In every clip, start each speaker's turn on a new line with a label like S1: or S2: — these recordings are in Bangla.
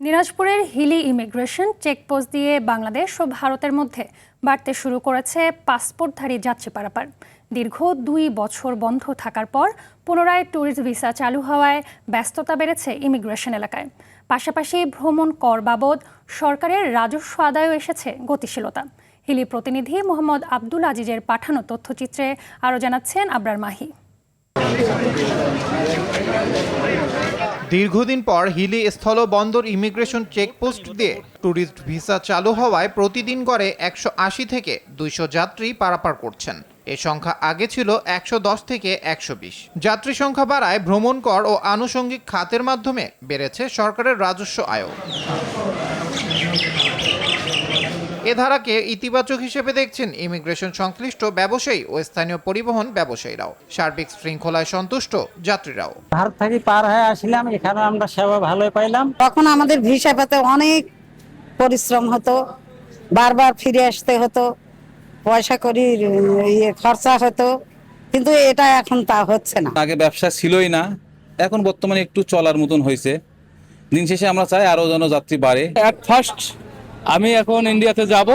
S1: দিনাজপুরের হিলি ইমিগ্রেশন চেকপোস্ট দিয়ে বাংলাদেশ ও ভারতের মধ্যে বাড়তে শুরু করেছে পাসপোর্টধারী যাত্রী পারাপার। দীর্ঘ 2 বছর বন্ধ থাকার পর পুনরায় ট্যুরিস্ট ভিসা চালু হওয়ায় ব্যস্ততা বেড়েছে ইমিগ্রেশন এলাকায়। পাশাপাশি ভ্রমণ কর বাবদ সরকারের রাজস্ব আদায়ও এসেছে গতিশীলতা। হিলি প্রতিনিধি মোহাম্মদ আব্দুল আজিজের পাঠানো তথ্যচিত্রে আরও জানাচ্ছেন আবরার মাহি।
S2: দীর্ঘদিন পর হিলি স্থলবন্দর ইমিগ্রেশন চেকপোস্ট দিয়ে ট্যুরিস্ট ভিসা চালু হওয়ায় প্রতিদিন গড়ে 180 থেকে 200 যাত্রী পারাপার করছেন। এ সংখ্যা আগে ছিল 110 থেকে 120। যাত্রী সংখ্যা বাড়ায় ভ্রমণ কর ও আনুষঙ্গিক খাতের মাধ্যমে বেড়েছে সরকারের রাজস্ব আয়ও। এ ধারাকে ইতিবাচক হিসেবে দেখছেন ইমিগ্রেশন সংশ্লিষ্ট ব্যবসায়ী ও স্থানীয় পরিবহন ব্যবসায়ীরাও। সার্বিক শৃঙ্খলায় সন্তুষ্ট যাত্রীরাও।
S3: ভারত থেকে পার হয়ে আসলাম, এখানে আমরা সেবা ভালোই পাইলাম।
S4: তখন আমাদের ভিসা পেতে অনেক পরিশ্রম হতো, বারবার ফিরে আসতে হতো, পয়সা করি খরচা হতো, কিন্তু এটা এখন তা হচ্ছে না।
S5: আগে ব্যবসা ছিলই না, এখন বর্তমানে একটু চলার মতন হয়েছে। দিন শেষে আমরা চাই আরো যেন যাত্রী বাড়ে।
S6: এট ফার্স্ট আমি এখন ইন্ডিয়াতে যাব,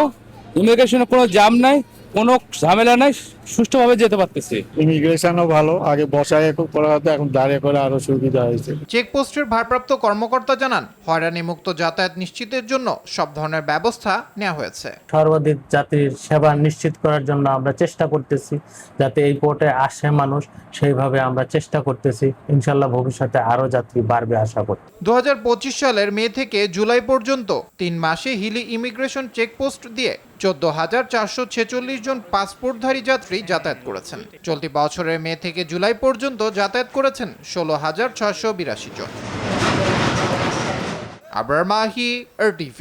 S6: ইমিগ্রেশনে কোনো জাম নাই, কোনো ঝামেলা নাই, সুষ্ঠুভাবে যেতে পারতেছি।
S7: ইমিগ্রেশনও ভালো, আগে বসায় করা হতো, এখন দাঁড়িয়ে করে আরো সুবিধা হয়েছে।
S2: চেকপোস্টের ভারপ্রাপ্ত কর্মকর্তা জানান, হয়রানি মুক্ত যাতায়াত নিশ্চিতের জন্য সব ধরনের ব্যবস্থা নেওয়া হয়েছে।
S8: সর্বাধিক যাত্রীর সেবা নিশ্চিত করার জন্য আমরা চেষ্টা করতেছি, যাতে এই পোর্টে আসে মানুষ, সেইভাবে আমরা চেষ্টা করতেছি। ইনশাল্লাহ ভবিষ্যতে আরো যাত্রী বাড়বে আশা করি।
S2: 2025 সালের মে থেকে জুলাই পর্যন্ত 3 মাসে হিলি ইমিগ্রেশন চেকপোস্ট দিয়ে 14,446 জন পাসপোর্টধারী যাত্রী যাতায়াত করেছেন। চলতি বছরের মে থেকে জুলাই পর্যন্ত যাতায়াত করেছেন 16,682 জন। আবরার মাহি, RTV।